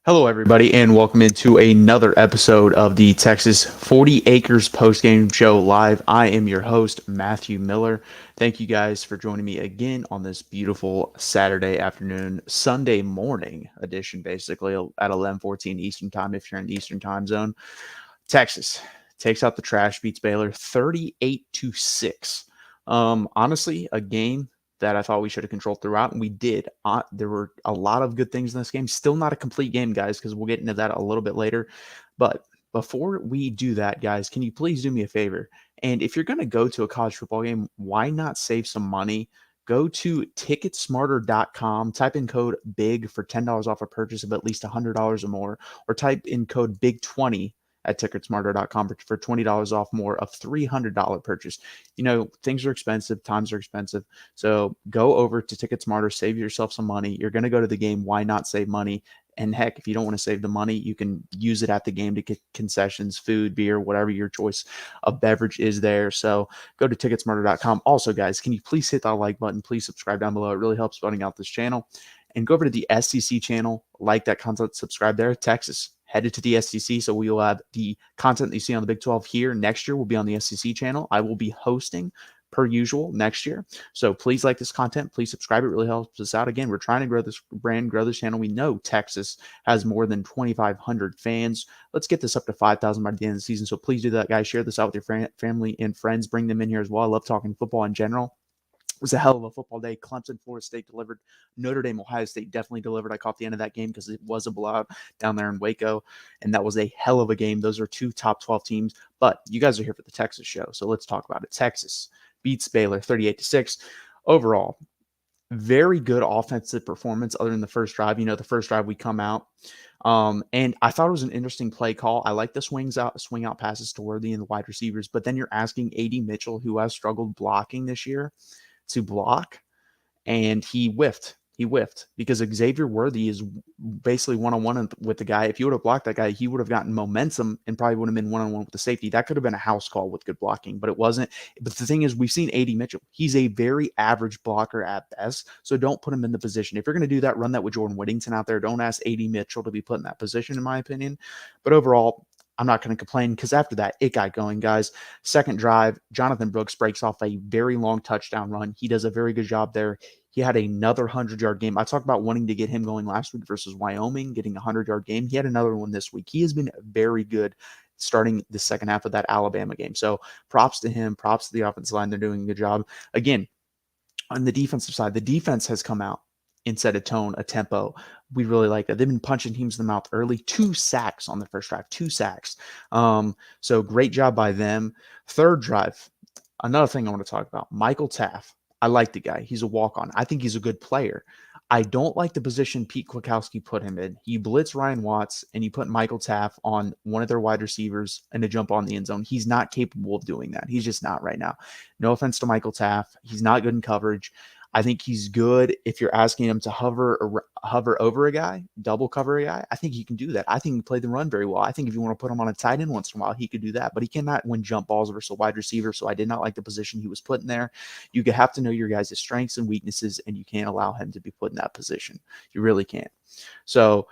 Hello, everybody, and welcome into another episode of the Texas 40 Acres Postgame Show live. I am your host, Matthew Miller. Thank you guys for joining me again on this beautiful Saturday afternoon, Sunday morning edition, basically at 11:14 Eastern Time if you're in the Eastern Time Zone. Texas takes out the trash, beats Baylor 38-6. Honestly, a game that I thought we should have controlled throughout, and we did. There were a lot of good things in this game. Still not a complete game, guys, because we'll get into that a little bit later. But before we do that, guys, can you please do me a favor? And if you're going to go to a college football game, why not save some money? Go to ticketsmarter.com, type in code BIG for $10 off a purchase of at least $100 or more, or type in code BIG20 at ticketsmarter.com for $20 off more of $300 purchase. You know, things are expensive, times are expensive. So go over to Ticketsmarter, save yourself some money. You're going to go to the game. Why not save money? And heck, if you don't want to save the money, you can use it at the game to get concessions, food, beer, whatever your choice of beverage is there. So go to ticketsmarter.com. Also, guys, can you please hit that like button? Please subscribe down below. It really helps building out this channel. And go over to the SEC channel, like that content, subscribe there. Texas headed to the SEC, so we will have the content that you see on the Big 12 here. Next year will be on the SEC channel. I will be hosting per usual next year. So please like this content. Please subscribe. It really helps us out. Again, we're trying to grow this brand, grow this channel. We know Texas has more than 2,500 fans. Let's get this up to 5,000 by the end of the season. So please do that, guys. Share this out with your family and friends. Bring them in here as well. I love talking football in general. It was a hell of a football day. Clemson, Florida State delivered. Notre Dame, Ohio State definitely delivered. I caught the end of that game because it was a blowout down there in Waco, and that was a hell of a game. Those are two top 12 teams, but you guys are here for the Texas show, so let's talk about it. Texas beats Baylor 38-6. Overall, very good offensive performance other than the first drive. You know, the first drive we come out. And I thought it was an interesting play call. I like the swing out passes to Worthy and the wide receivers, but then you're asking A.D. Mitchell, who has struggled blocking this year, to block, and he whiffed. He whiffed because Xavier Worthy is basically one-on-one with the guy. If you would have blocked that guy, he would have gotten momentum and probably would have been one-on-one with the safety. That could have been a house call with good blocking, but it wasn't. But the thing is, we've seen A.D. Mitchell. He's a very average blocker at best, so don't put him in the position. If you're going to do that, run that with Jordan Whittington out there. Don't ask A.D. Mitchell to be put in that position, in my opinion. But overall, I'm not going to complain because after that, it got going, guys. Second drive, Jonathan Brooks breaks off a very long touchdown run. He does a very good job there. He had another 100-yard game. I talked about wanting to get him going last week versus Wyoming, getting a 100-yard game. He had another one this week. He has been very good starting the second half of that Alabama game. So props to him. Props to the offensive line. They're doing a good job. Again, on the defensive side, the defense has come out and set a tone, a tempo. We really like that. They've been punching teams in the mouth early. 2 sacks on the first drive. 2 sacks. So great job by them. Third drive, another thing I want to talk about, Michael Taff. I like the guy. He's a walk-on. I think he's a good player. I don't like the position Pete Kwiatkowski put him in. He blitzed Ryan Watts, and he put Michael Taff on one of their wide receivers and to jump on the end zone. He's not capable of doing that. He's just not right now. No offense to Michael Taff. He's not good in coverage. I think he's good if you're asking him to hover over a guy, double cover a guy. I think he can do that. I think he can play the run very well. I think if you want to put him on a tight end once in a while, he could do that. But he cannot win jump balls versus a wide receiver. So I did not like the position he was put in there. You have to know your guys' strengths and weaknesses, and you can't allow him to be put in that position. You really can't. So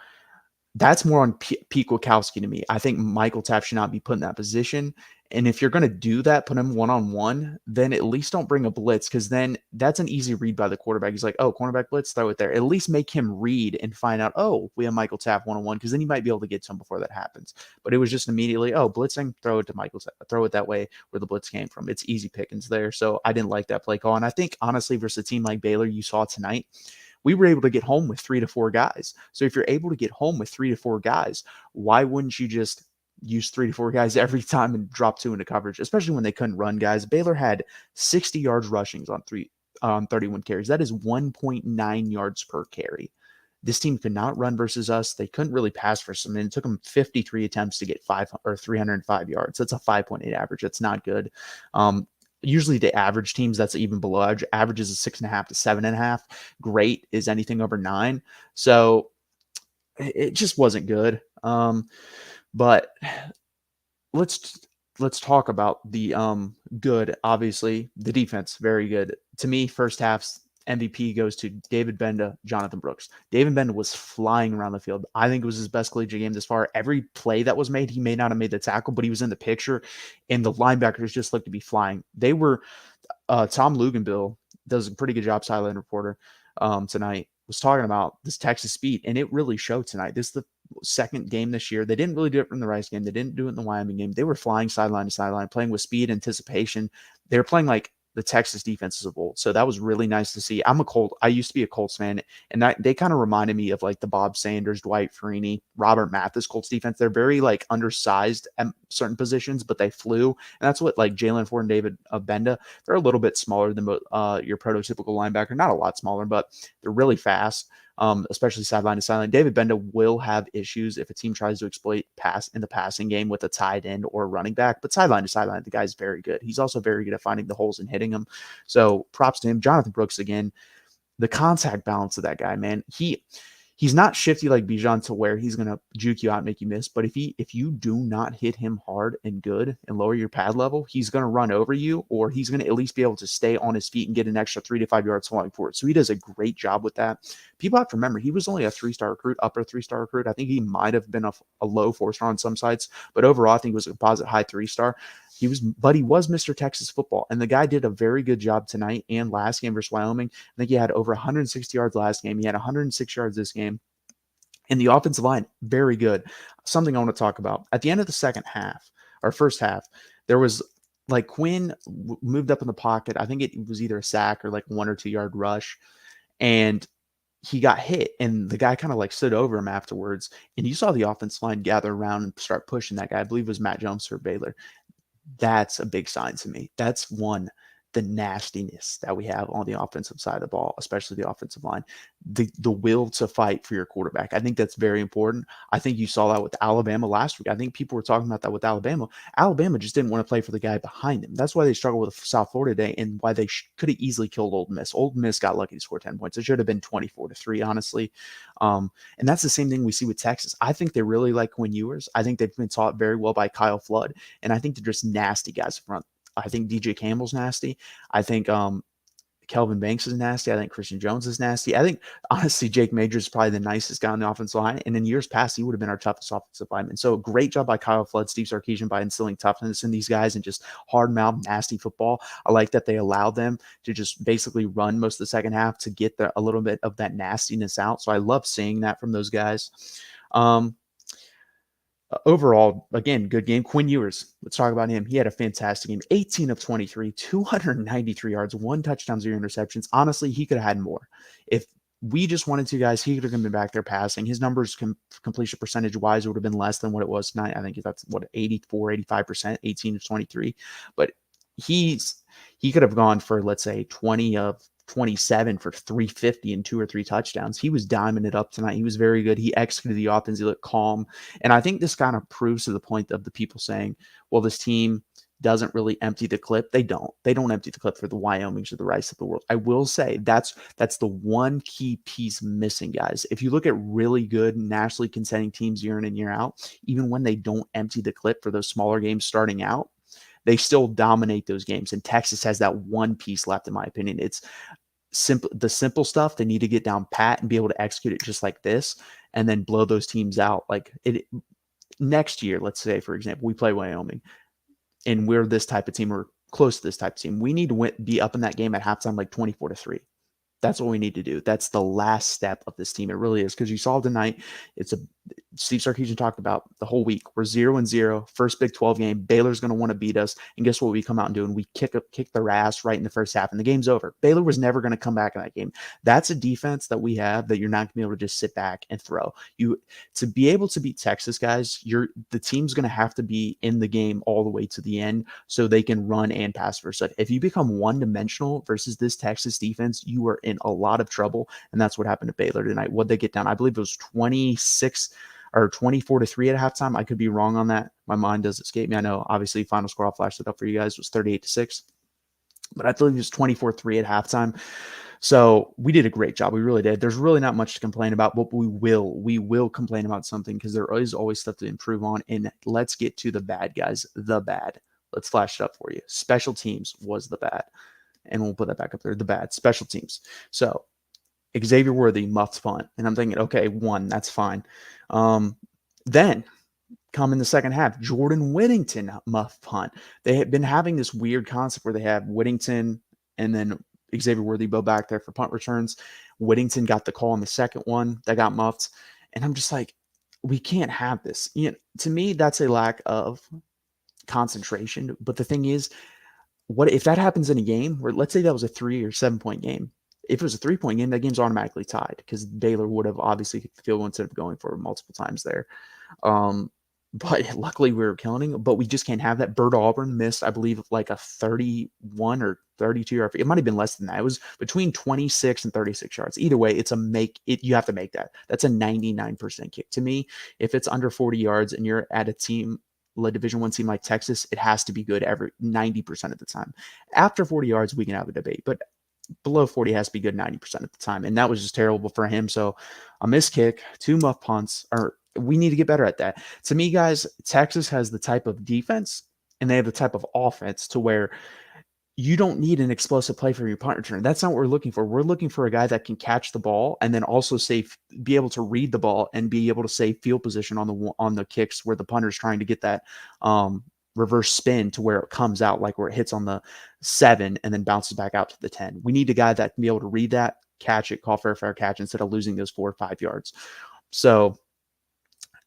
that's more on Pete Kwiatkowski to me. I think Michael Tapp should not be put in that position. And if you're going to do that, put him one-on-one, then at least don't bring a blitz, because then that's an easy read by the quarterback. He's like, oh, cornerback blitz, throw it there. At least make him read and find out, oh, we have Michael Tapp one-on-one, because then he might be able to get to him before that happens. But it was just immediately, oh, blitzing, throw it to Michael Tapp. Throw it that way where the blitz came from. It's easy pickings there. So I didn't like that play call. And I think, honestly, versus a team like Baylor you saw tonight, we were able to get home with 3 to 4 guys. So if you're able to get home with 3 to 4 guys, why wouldn't you just use 3 to 4 guys every time and drop 2 into coverage, especially when they couldn't run, guys? Baylor had 60 yards rushings on 31 carries. That is 1.9 yards per carry. This team could not run versus us. They couldn't really pass for some. And it took them 53 attempts to get 305 yards. That's a 5.8 average. That's not good. Usually the average teams, that's even below average. Average is a 6.5 to 7.5. Great is anything over 9. So it just wasn't good. But let's talk about the good. Obviously, the defense, very good. To me, first half, MVP goes to David Benda, Jonathan Brooks. David Benda was flying around the field. I think it was his best collegiate game this far. Every play that was made, he may not have made the tackle, but he was in the picture, and the linebackers just looked to be flying. They were Tom Luganbill does a pretty good job, sideline reporter, tonight, was talking about this Texas speed, and it really showed tonight. This is the second game this year. They didn't really do it in the Rice game. They didn't do it in the Wyoming game. They were flying sideline to sideline, playing with speed, anticipation. They were playing like the Texas defenses of old. So that was really nice to see. I used to be a Colts fan, and they kind of reminded me of like the Bob Sanders, Dwight Freeney, Robert Mathis Colts defense. They're very like undersized at certain positions, but they flew. And that's what like Jalen Ford and David Benda, they're a little bit smaller than your prototypical linebacker. Not a lot smaller, but they're really fast. Especially sideline to sideline. David Benda will have issues if a team tries to exploit pass in the passing game with a tight end or a running back, but sideline to sideline, the guy's very good. He's also very good at finding the holes and hitting them. So props to him. Jonathan Brooks, again, the contact balance of that guy, man, he's not shifty like Bijan to where he's going to juke you out and make you miss. But if you do not hit him hard and good and lower your pad level, he's going to run over you, or he's going to at least be able to stay on his feet and get an extra 3 to 5 yards falling forward. So he does a great job with that. People have to remember, he was only a 3-star recruit, upper 3-star recruit. I think he might have been a low 4-star on some sites, but overall, I think he was a composite high 3-star. He was Mr. Texas football, and the guy did a very good job tonight and last game versus Wyoming. I think he had over 160 yards last game. He had 106 yards this game. And the offensive line, very good. Something I want to talk about. At the end of the second half, or first half, there was like Quinn moved up in the pocket. I think it was either a sack or like 1 or 2 yard rush. And he got hit, and the guy kind of like stood over him afterwards. And you saw the offensive line gather around and start pushing that guy. I believe it was Matt Jones for Baylor. That's a big sign to me. That's one, the nastiness that we have on the offensive side of the ball, especially the offensive line, the will to fight for your quarterback. I think that's very important. I think you saw that with Alabama last week. I think people were talking about that with Alabama. Alabama just didn't want to play for the guy behind them. That's why they struggled with South Florida today, and why they could have easily killed Ole Miss. Ole Miss got lucky to score 10 points. It should have been 24-3, honestly. And that's the same thing we see with Texas. I think they really like Quinn Ewers. I think they've been taught very well by Kyle Flood, and I think they're just nasty guys up front. I think DJ Campbell's nasty. I think Kelvin Banks is nasty. I think Christian Jones is nasty. I think, honestly, Jake Majors is probably the nicest guy on the offensive line. And in years past, he would have been our toughest offensive lineman. So great job by Kyle Flood, Steve Sarkisian, by instilling toughness in these guys and just hard-mouthed, nasty football. I like that they allowed them to just basically run most of the second half to get a little bit of that nastiness out. So I love seeing that from those guys. Overall, again, good game. Quinn Ewers, let's talk about him. He had a fantastic game. 18 of 23, 293 yards, 1 touchdown, 0 interceptions. Honestly, he could have had more. If we just wanted to, guys, he could have been back there passing. His numbers completion percentage-wise would have been less than what it was tonight. I think that's, 84, 85%, 18 of 23. But he could have gone for, let's say, 20 of 27 for 350 and 2 or 3 touchdowns. He was diming it up tonight. He was very good. He executed the offense. He looked calm. And I think this kind of proves to the point of the people saying, well, this team doesn't really empty the clip. They don't empty the clip for the Wyomings or the Rice of the world. I will say that's the one key piece missing, guys. If you look at really good nationally contending teams year in and year out, even when they don't empty the clip for those smaller games starting out, they still dominate those games. And Texas has that one piece left, in my opinion. It's the simple stuff. They need to get down pat and be able to execute it just like this, and then blow those teams out. Like next year, let's say, for example, we play Wyoming, and we're this type of team, or close to this type of team. We need to be up in that game at halftime like 24-3. That's what we need to do. That's the last step of this team. It really is, because you saw tonight, Steve Sarkisian talked about the whole week. We're 0-0, first Big 12 game. Baylor's going to want to beat us. And guess what we come out and do? And we kick their ass right in the first half, and the game's over. Baylor was never going to come back in that game. That's a defense that we have that you're not going to be able to just sit back and throw. To be able to beat Texas, guys, the team's going to have to be in the game all the way to the end so they can run and pass versus. If you become one-dimensional versus this Texas defense, you are in a lot of trouble, and that's what happened to Baylor tonight. What'd they get down? I believe it was 26 or 24-3 at halftime. I could be wrong on that. My mind does escape me. I know, obviously, final score, I'll flash it up for you guys, was 38-6, but I believe it was 24-3 at halftime. So we did a great job. We really did. There's really not much to complain about, but we will complain about something, because there is always stuff to improve on. And let's get to the bad, guys. The bad. Let's flash it up for you. Special teams was the bad. and we'll put that back up there. The bad special teams. So Xavier Worthy muffed punt, and I'm thinking, okay, one, that's fine. Then come in the second half, Jordan Whittington muff punt. They had been having this weird concept where they have Whittington and then Xavier Worthy go back there for punt returns. Whittington got the call on the second one that got muffed, and I'm just like, we can't have this. To me, that's a lack of concentration. But the thing is, what if that happens in a game where, let's say that was a 3 or 7 point game? If it was a 3 point game, that game's automatically tied because Baylor would have obviously hit the field goal instead of going for it multiple times there. But luckily we were killing it. But we just can't have that. Bert Auburn missed, I believe, like a 31 or 32. It might have been less than that. It was between 26 and 36 yards. Either way, it's a make it. You have to make that. That's a 99% kick. To me, if it's under 40 yards and you're at a team, a Division I team like Texas, it has to be good every 90% of the time. After 40 yards, we can have a debate, but below 40 has to be good 90% of the time. And that was just terrible for him. So a missed kick, 2 muff punts, or we need to get better at that. To me, guys, Texas has the type of defense and they have the type of offense to where you don't need an explosive play for your punt return. That's not what we're looking for. We're looking for a guy that can catch the ball and then also be able to read the ball and be able to save field position on the kicks where the punter's trying to get that reverse spin to where it comes out, like where it hits on the 7 and then bounces back out to the 10. We need a guy that can be able to read that, catch it, call for a fair catch instead of losing those 4 or 5 yards. So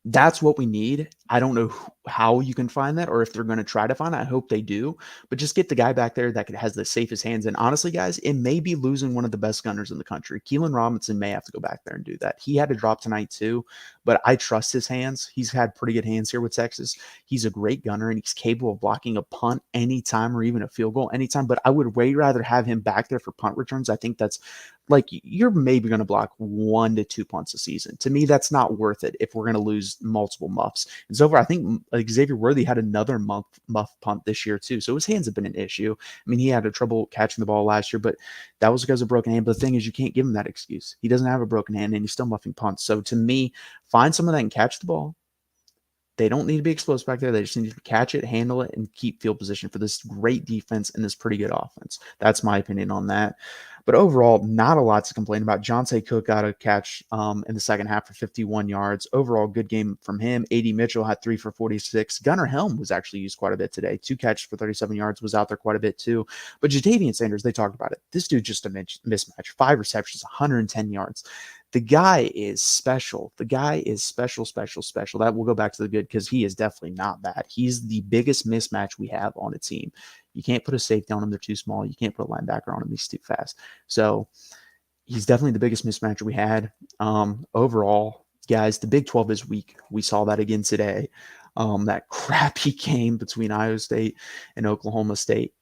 that's what we need. I don't know how you can find that or if they're going to try to find it. I hope they do, but just get the guy back there that has the safest hands. And honestly, guys, it may be losing one of the best gunners in the country. Keelan Robinson may have to go back there and do that. He had to drop tonight too, but I trust his hands. He's had pretty good hands here with Texas. He's a great gunner and he's capable of blocking a punt anytime or even a field goal anytime, but I would way rather have him back there for punt returns. I think that's like you're maybe going to block 1 to 2 punts a season. To me, that's not worth it if we're going to lose multiple muffs. And so far, I think Xavier Worthy had another muff punt this year too. So his hands have been an issue. I mean, he had a trouble catching the ball last year, but that was because of a broken hand. But the thing is, you can't give him that excuse. He doesn't have a broken hand and he's still muffing punts. So to me, find someone that can catch the ball. They don't need to be explosive back there. They just need to catch it, handle it, and keep field position for this great defense and this pretty good offense. That's my opinion on that. But overall, not a lot to complain about. Jonte Cook got a catch in the second half for 51 yards. Overall, good game from him. A.D. Mitchell had 3 for 46. Gunnar Helm was actually used quite a bit today. 2 catches for 37 yards, was out there quite a bit too. But Jadavian Sanders, they talked about it. This dude just a mismatch. 5 receptions, 110 yards. The guy is special. The guy is special. That will go back to the good because he is definitely not bad. He's the biggest mismatch we have on a team. You can't put a safety on him. They're too small. You can't put a linebacker on him. He's too fast. So he's definitely the biggest mismatch we had. Overall, guys, the Big 12 is weak. We saw that again today. That crappy game between Iowa State and Oklahoma State.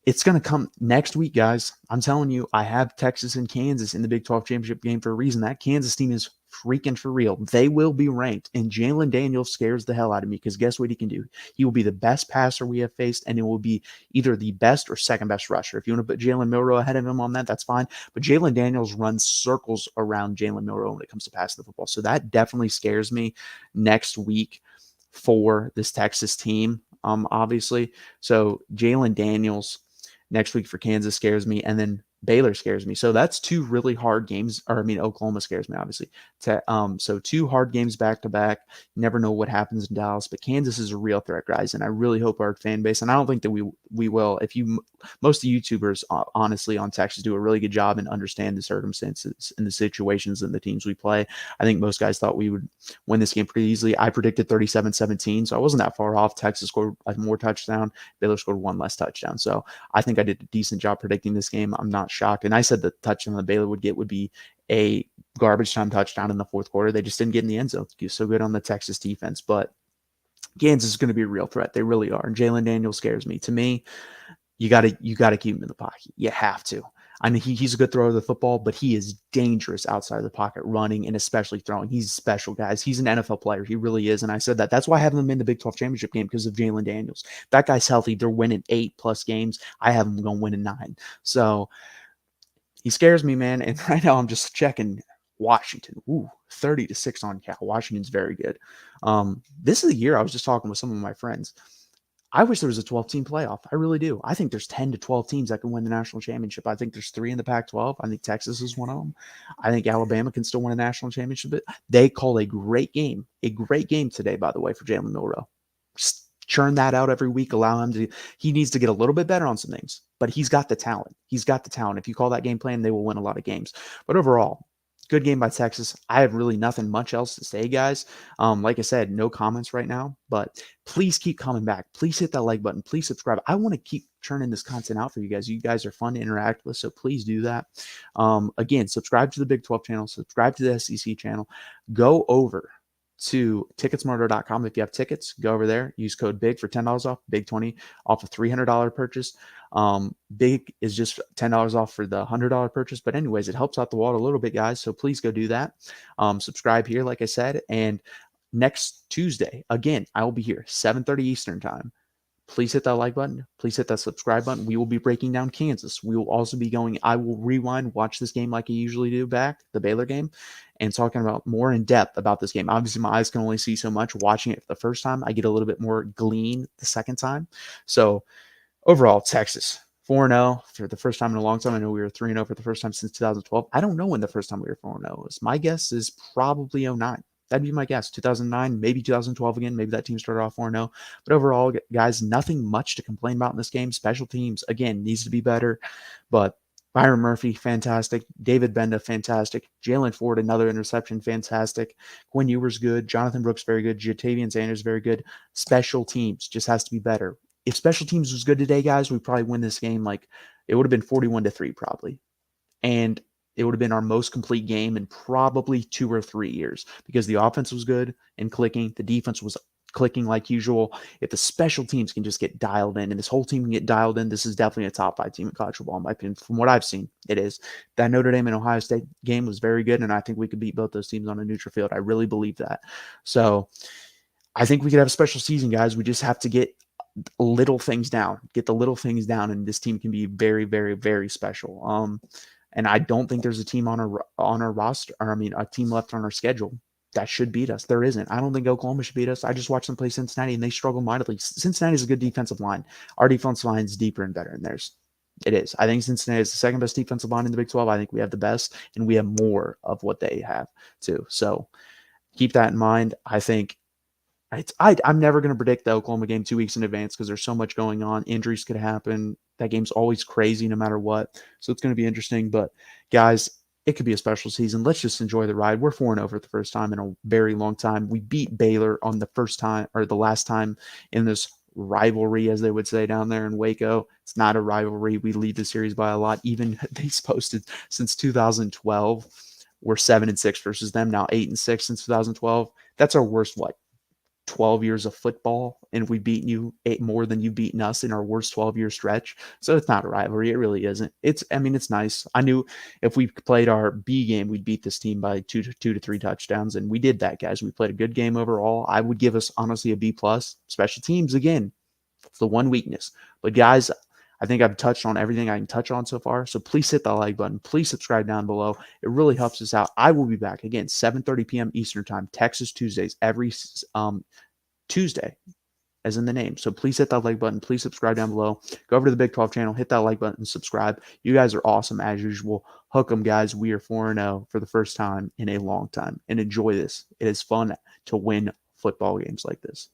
It's going to come next week, guys. I'm telling you, I have Texas and Kansas in the Big 12 championship game for a reason. That Kansas team is freaking for real. They will be ranked, and Jalen Daniels scares the hell out of me because guess what he can do? He will be the best passer we have faced, and it will be either the best or second best rusher. If you want to put Jalen Milroe ahead of him on that, that's fine. But Jalen Daniels runs circles around Jalen Milroe when it comes to passing the football. So that definitely scares me next week for this Texas team, obviously. So Jalen Daniels next week for Kansas scares me, and then Baylor scares me. So that's 2 really hard games. Oklahoma scares me, obviously. So 2 hard games back to back. Never know what happens in Dallas, but Kansas is a real threat, guys. And I really hope our fan base, and I don't think that we will. Most of the YouTubers, honestly, on Texas do a really good job and understand the circumstances and the situations and the teams we play. I think most guys thought we would win this game pretty easily. I predicted 37-17, so I wasn't that far off. Texas scored more touchdown. Baylor scored 1 less touchdown. So I think I did a decent job predicting this game. I'm not shocked. And I said the touchdown that Baylor would get would be a garbage time touchdown in the fourth quarter. They just didn't get in the end zone. He was so good on the Texas defense. But Kansas is going to be a real threat. They really are. And Jalen Daniels scares me. To me, you got to keep him in the pocket. You have to. I mean, he's a good thrower of the football, but he is dangerous outside of the pocket running and especially throwing. He's special, guys. He's an NFL player. He really is. And I said that. That's why I have him in the Big 12 championship game because of Jalen Daniels. That guy's healthy. They're winning 8+ games. I have him going to win 9. So he scares me, man. And right now I'm just checking Washington. 30-6 on Cal. Washington's very good. This is the year I was just talking with some of my friends. I wish there was a 12-team playoff. I really do. I think there's 10 to 12 teams that can win the national championship. I think there's 3 in the Pac-12. I think Texas is one of them. I think Alabama can still win a national championship. But they call a great game today, by the way, for Jalen Milroe. Just churn that out every week. Allow him to. He needs to get a little bit better on some things, but he's got the talent. He's got the talent. If you call that game plan, they will win a lot of games. But overall, good game by Texas. I have really nothing much else to say, guys. Like I said, no comments right now, but please keep coming back. Please hit that like button. Please subscribe. I want to keep churning this content out for you guys. You guys are fun to interact with, so please do that. Again, subscribe to the Big 12 channel. Subscribe to the SEC channel. Go over to ticketsmarter.com. If you have tickets, go over there. Use code BIG for $10 off, BIG 20 off a $300 purchase. Big is just $10 off for the $100 purchase. But anyways, it helps out the wallet a little bit, guys. So please go do that. Subscribe here, like I said. And next Tuesday, again, I will be here, 7:30 Eastern time. Please hit that like button. Please hit that subscribe button. We will be breaking down Kansas. We will also be going, I will rewind, watch this game like I usually do back, the Baylor game, and talking about more in depth about this game. Obviously, my eyes can only see so much. Watching it for the first time, I get a little bit more glean the second time. So overall, Texas 4-0 for the first time in a long time. I know we were 3-0 for the first time since 2012. I don't know when the first time we were 4-0 was. My guess is probably 09. That'd be my guess. 2009, maybe 2012 again. Maybe that team started off 4-0. But overall, guys, nothing much to complain about in this game. Special teams, again, needs to be better. But Byron Murphy, fantastic. David Benda, fantastic. Jalen Ford, another interception, fantastic. Quinn Ewers, good. Jonathan Brooks, very good. Jatavian Sanders, very good. Special teams just has to be better. If special teams was good today, guys, we probably win this game. Like, it would have been 41-3 probably. And it would have been our most complete game in probably 2 or 3 years because the offense was good and clicking. The defense was clicking like usual. If the special teams can just get dialed in and this whole team can get dialed in, this is definitely a top 5 team in college football, in my opinion. From what I've seen, it is. That Notre Dame and Ohio State game was very good, and I think we could beat both those teams on a neutral field. I really believe that. So I think we could have a special season, guys. We just have to get little things down, get the little things down, and this team can be very, very, very special. And I don't think there's a team on our roster, or I mean, a team left on our schedule that should beat us. There isn't. I don't think Oklahoma should beat us. I just watched them play Cincinnati, and they struggle mightily. Cincinnati's a good defensive line. Our defensive line is deeper and better than theirs. It is. I think Cincinnati is the second best defensive line in the Big 12. I think we have the best, and we have more of what they have too. So keep that in mind. I think I'm never going to predict the Oklahoma game 2 weeks in advance because there's so much going on. Injuries could happen. That game's always crazy no matter what. So it's going to be interesting. But, guys, it could be a special season. Let's just enjoy the ride. We're 4-0 for the first time in a very long time. We beat Baylor on the first time or the last time in this rivalry, as they would say down there in Waco. It's not a rivalry. We lead the series by a lot. Even they've posted since 2012. We're 7-6 versus them. Now 8-6 since 2012. That's our worst, 12 years of football, and we've beaten you more than you've beaten us in our worst 12-year stretch. So it's not a rivalry. It really isn't. It's nice. I knew if we played our B game, we'd beat this team by two to three touchdowns, and we did that, guys. We played a good game overall. I would give us, honestly, a B+. Special teams, again, it's the one weakness. But, guys, I think I've touched on everything I can touch on so far. So please hit that like button. Please subscribe down below. It really helps us out. I will be back again, 7:30 p.m. Eastern time, Texas Tuesdays, every Tuesday, as in the name. So please hit that like button. Please subscribe down below. Go over to the Big 12 channel. Hit that like button. Subscribe. You guys are awesome as usual. Hook 'em, guys. We are 4-0 for the first time in a long time. And enjoy this. It is fun to win football games like this.